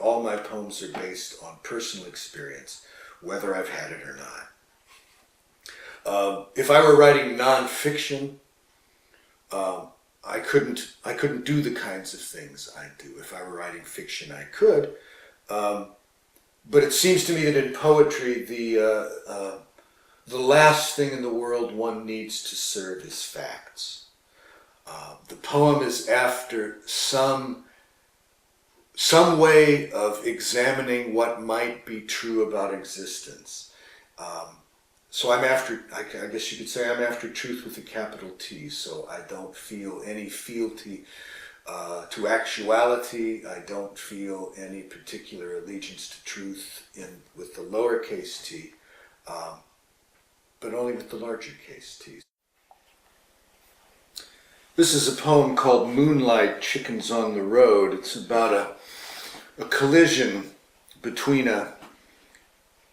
all my poems are based on personal experience, whether I've had it or not. If I were writing nonfiction, I couldn't do the kinds of things I do. If I were writing fiction, I could. But it seems to me that in poetry, the last thing in the world one needs to serve is facts. The poem is after some way of examining what might be true about existence. So I'm after, I guess you could say I'm after truth with a capital T, so I don't feel any fealty to actuality. I don't feel any particular allegiance to truth with the lowercase t, but only with the larger case t. This is a poem called Moonlight, Chickens on the Road. It's about a collision between a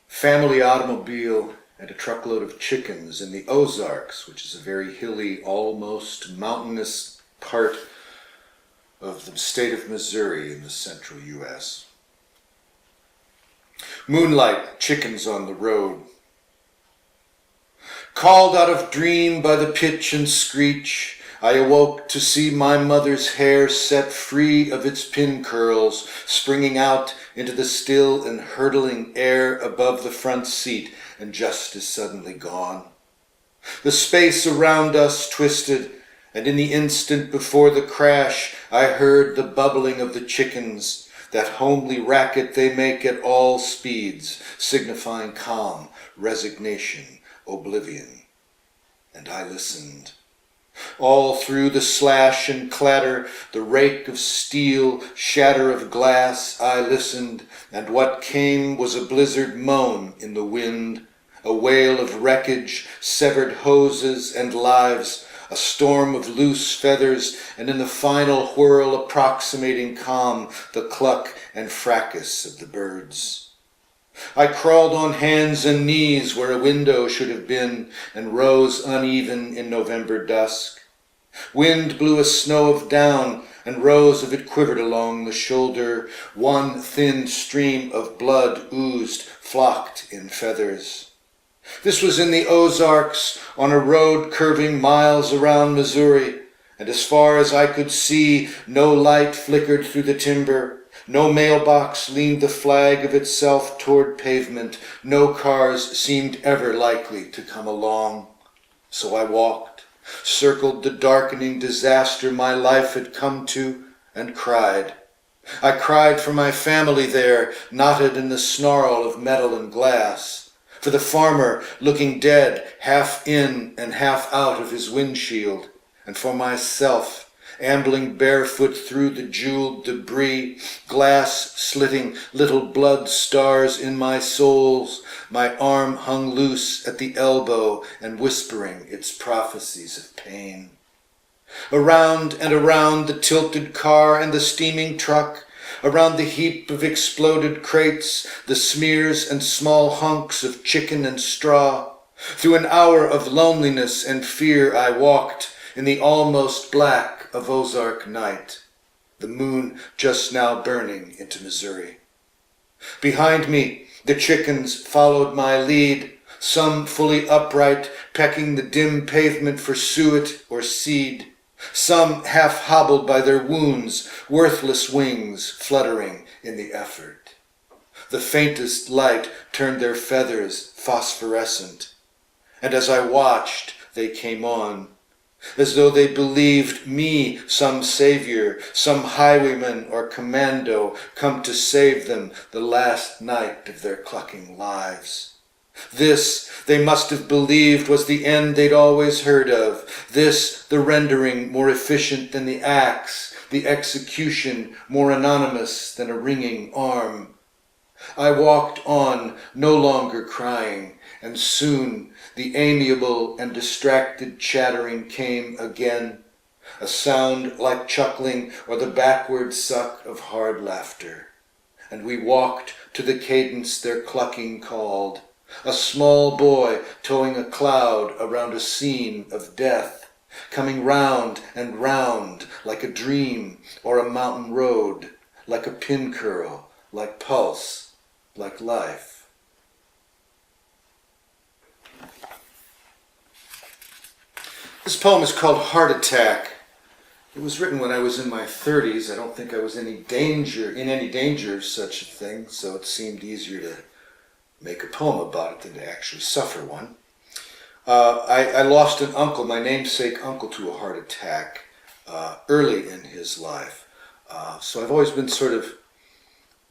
family automobile and a truckload of chickens in the Ozarks, which is a very hilly, almost mountainous part of the state of Missouri in the central U.S. Moonlight, chickens on the road. Called out of dream by the pitch and screech, I awoke to see my mother's hair set free of its pin curls, springing out into the still and hurtling air above the front seat, and just as suddenly gone. The space around us twisted, and in the instant before the crash, I heard the bubbling of the chickens, that homely racket they make at all speeds, signifying calm, resignation, oblivion. And I listened. All through the slash and clatter, the rake of steel, shatter of glass, I listened, and what came was a blizzard moan in the wind, a wail of wreckage, severed hoses and lives, a storm of loose feathers, and in the final whirl approximating calm, the cluck and fracas of the birds. I crawled on hands and knees where a window should have been, and rose uneven in November dusk. Wind blew a snow of down, and rows of it quivered along the shoulder. One thin stream of blood oozed, flocked in feathers. This was in the Ozarks, on a road curving miles around Missouri, and as far as I could see, no light flickered through the timber. No mailbox leaned the flag of itself toward pavement. No cars seemed ever likely to come along. So I walked, circled the darkening disaster my life had come to, and cried. I cried for my family there, knotted in the snarl of metal and glass, for the farmer looking dead, half in and half out of his windshield, and for myself, ambling barefoot through the jeweled debris, glass slitting little blood stars in my soles, my arm hung loose at the elbow and whispering its prophecies of pain. Around and around the tilted car and the steaming truck, around the heap of exploded crates, the smears and small hunks of chicken and straw, through an hour of loneliness and fear I walked in the almost black of Ozark night, the moon just now burning into Missouri. Behind me, the chickens followed my lead, some fully upright, pecking the dim pavement for suet or seed, some half hobbled by their wounds, worthless wings fluttering in the effort. The faintest light turned their feathers phosphorescent, and as I watched, they came on, as though they believed me some savior, some highwayman or commando come to save them the last night of their clucking lives. This, they must have believed, was the end they'd always heard of. This, the rendering more efficient than the axe, the execution more anonymous than a ringing arm. I walked on, no longer crying, and soon the amiable and distracted chattering came again, a sound like chuckling or the backward suck of hard laughter. And we walked to the cadence their clucking called, a small boy towing a cloud around a scene of death, coming round and round like a dream or a mountain road, like a pin curl like pulse, like life. This poem is called Heart Attack. It was written when I was in my 30s. I don't think I was in any danger of such a thing, so it seemed easier to make a poem about it than to actually suffer one. I lost an uncle, my namesake uncle, to a heart attack early in his life. So I've always been sort of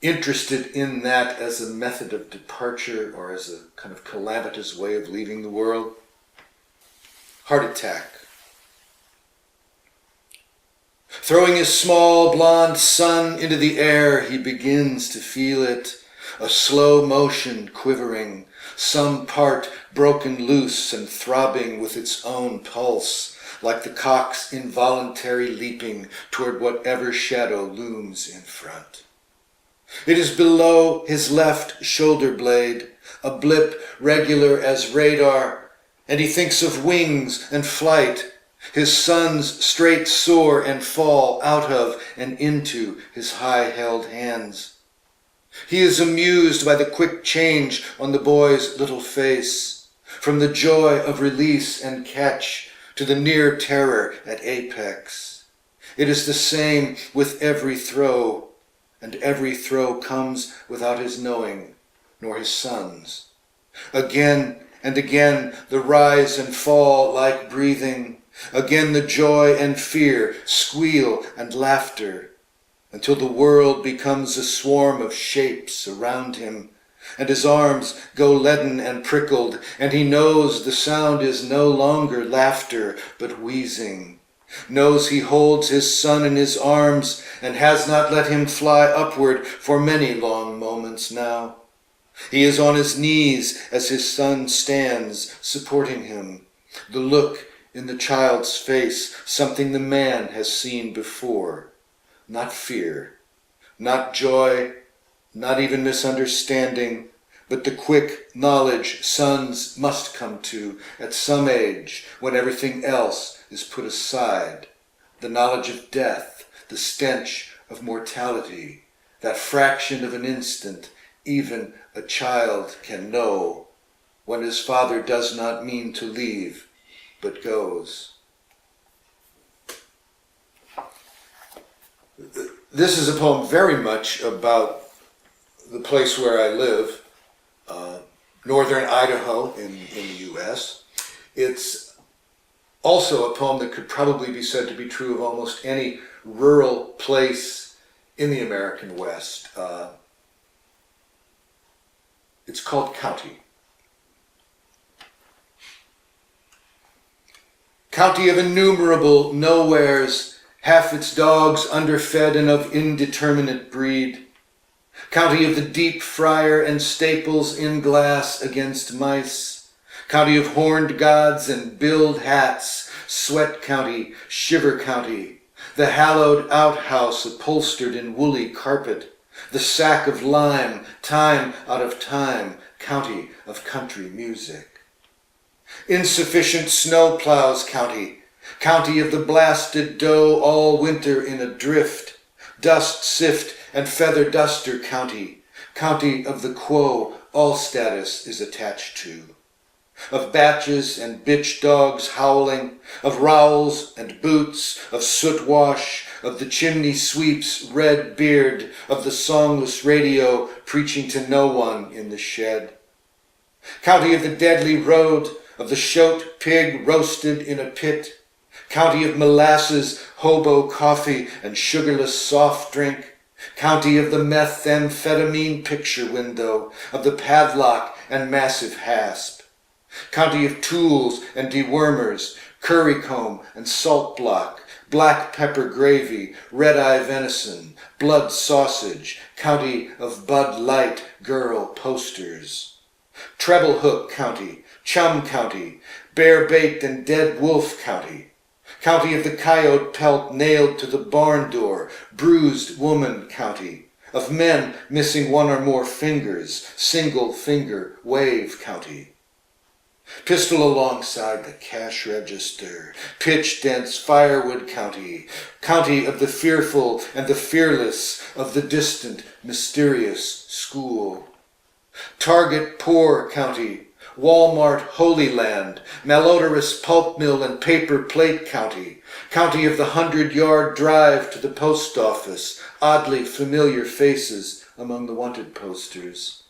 interested in that as a method of departure or as a kind of calamitous way of leaving the world. Heart attack. Throwing his small blonde son into the air, he begins to feel it, a slow motion quivering, some part broken loose and throbbing with its own pulse, like the cock's involuntary leaping toward whatever shadow looms in front. It is below his left shoulder blade, a blip regular as radar, and he thinks of wings and flight, his son's straight soar and fall out of and into his high-held hands. He is amused by the quick change on the boy's little face, from the joy of release and catch to the near terror at apex. It is the same with every throw, and every throw comes without his knowing, nor his son's. Again and again the rise and fall like breathing, again the joy and fear, squeal and laughter, until the world becomes a swarm of shapes around him, and his arms go leaden and prickled, and he knows the sound is no longer laughter, but wheezing, knows he holds his son in his arms, and has not let him fly upward for many long moments now. He is on his knees as his son stands, supporting him, the look in the child's face, something the man has seen before. Not fear, not joy, not even misunderstanding, but the quick knowledge sons must come to at some age when everything else is put aside. The knowledge of death, the stench of mortality, that fraction of an instant even a child can know when his father does not mean to leave, but goes. This is a poem very much about the place where I live, northern Idaho in the U.S. It's also a poem that could probably be said to be true of almost any rural place in the American West. It's called County. County of innumerable nowheres, half its dogs underfed and of indeterminate breed. County of the deep fryer and staples in glass against mice. County of horned gods and billed hats, sweat county, shiver county. The hallowed outhouse upholstered in woolly carpet. The sack of lime, time out of time, county of country music. Insufficient snow plows county, county of the blasted dough all winter in a drift, dust sift and feather duster county, county of the quo all status is attached to, of batches and bitch dogs howling, of rowels and boots, of soot wash, of the chimney sweep's red beard, of the songless radio preaching to no one in the shed. County of the deadly road, of the shote pig roasted in a pit, county of molasses, hobo coffee, and sugarless soft drink, county of the methamphetamine picture window, of the padlock and massive hasp, county of tools and dewormers, curry comb and salt block, black pepper gravy, red-eye venison, blood sausage, county of Bud Light girl posters, Treble Hook County, Chum County, bear-baked and dead wolf county, county of the coyote pelt nailed to the barn door, bruised woman county, of men missing one or more fingers, single finger wave county. Pistol alongside the cash register, pitch-dense firewood county, county of the fearful and the fearless, of the distant, mysterious school. Target poor county, Walmart Holy Land, malodorous pulp mill and paper plate county, county of the 100-yard drive to the post office, oddly familiar faces among the wanted posters.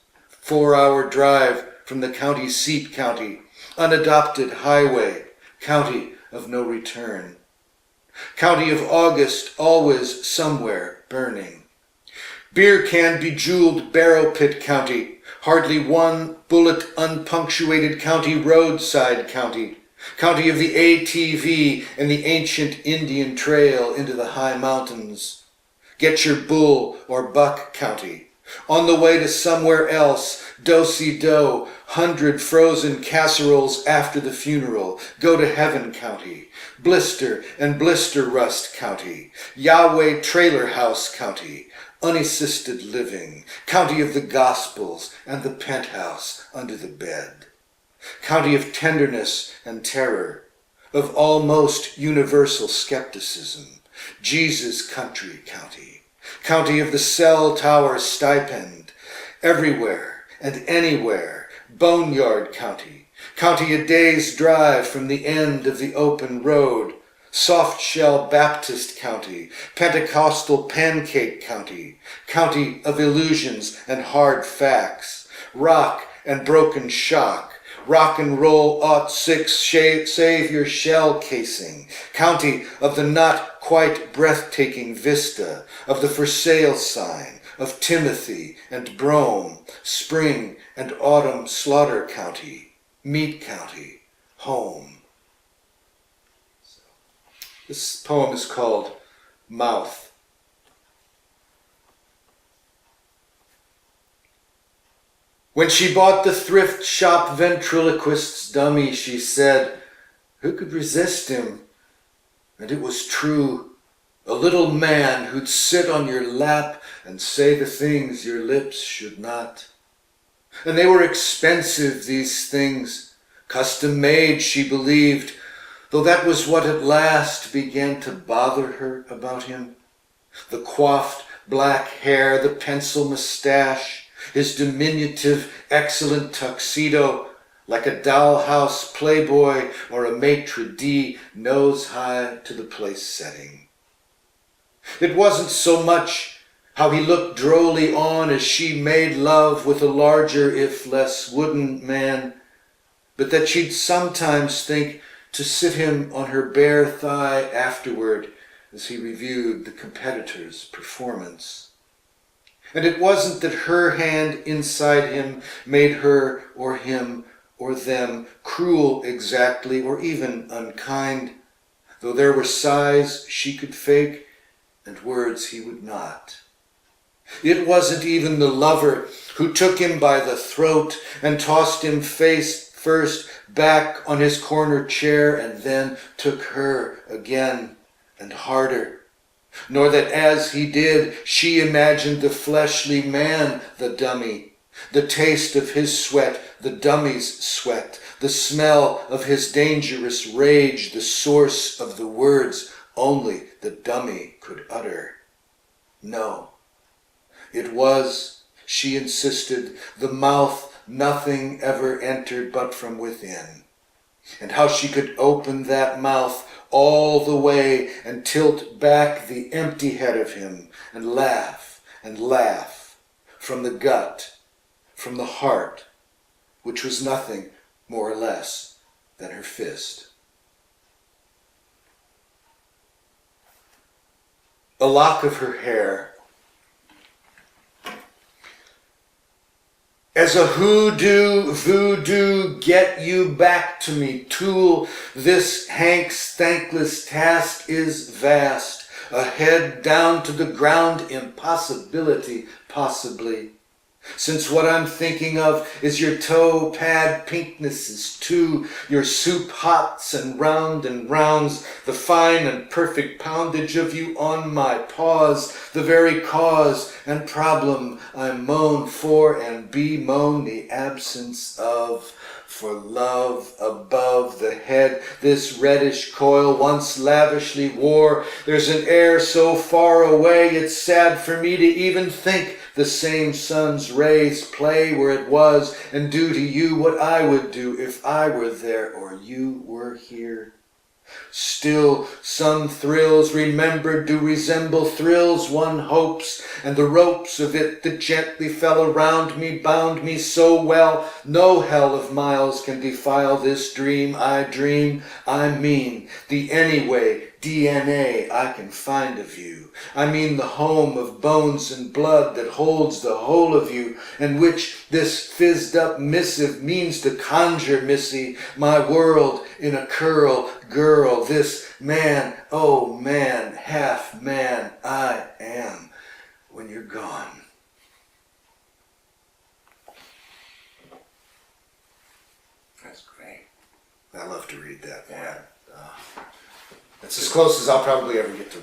4-hour drive from the county seat county, unadopted highway, county of no return. County of August, always somewhere burning. Beer can bejeweled barrow pit county, hardly one bullet unpunctuated county, roadside county, county of the ATV and the ancient Indian trail into the high mountains. Get your bull or buck county. On the way to somewhere else, do-si-do, 100 frozen casseroles after the funeral, go to heaven county, blister and blister rust county, Yahweh trailer house county, unassisted living, county of the gospels and the penthouse under the bed, county of tenderness and terror, of almost universal skepticism, Jesus country county, county of the cell tower stipend, everywhere and anywhere, boneyard county, county a day's drive from the end of the open road, soft shell Baptist county, Pentecostal pancake county, county of illusions and hard facts, rock and broken shock, rock and roll '06 save your shell casing, county of the not quite breathtaking vista, of the for sale sign, of Timothy and Brome, spring and autumn slaughter county, meat county, home. This poem is called Mouth. When she bought the thrift shop ventriloquist's dummy, she said, who could resist him? And it was true, a little man who'd sit on your lap and say the things your lips should not. And they were expensive, these things, custom made, she believed, though that was what at last began to bother her about him. The coiffed black hair, the pencil mustache, his diminutive, excellent tuxedo, like a dollhouse playboy or a maitre d' nose high to the place setting. It wasn't so much how he looked drolly on as she made love with a larger, if less wooden man, but that she'd sometimes think to sit him on her bare thigh afterward as he reviewed the competitor's performance. And it wasn't that her hand inside him made her or him or them cruel exactly or even unkind, though there were sighs she could fake and words he would not. It wasn't even the lover who took him by the throat and tossed him face first back on his corner chair and then took her again and harder, nor that as he did she imagined the fleshly man the dummy, the taste of his sweat, the dummy's sweat, the smell of his dangerous rage, the source of the words only the dummy could utter. No, it was, she insisted, the mouth nothing ever entered but from within, and how she could open that mouth all the way and tilt back the empty head of him and laugh from the gut, from the heart, which was nothing more or less than her fist. A lock of her hair. As a hoodoo, voodoo, get you back to me, tool, this Hank's thankless task is vast, a head down to the ground impossibility, possibly. Since what I'm thinking of is your toe pad pinknesses too, your soup hots and rounds, the fine and perfect poundage of you on my paws, the very cause and problem I moan for and bemoan the absence of. For love above the head this reddish coil once lavishly wore, there's an air so far away it's sad for me to even think the same sun's rays play where it was and do to you what I would do if I were there or you were here. Still, some thrills remembered do resemble thrills one hopes, and the ropes of it that gently fell around me bound me so well, no hell of miles can defile this dream I dream. I mean, the anyway DNA I can find of you. I mean the home of bones and blood that holds the whole of you, and which this fizzed up missive means to conjure, missy, my world in a curl, girl, this man, oh man, half man I am when you're gone. That's great. I love to read that, man. Yeah. It's as close as I'll probably ever get to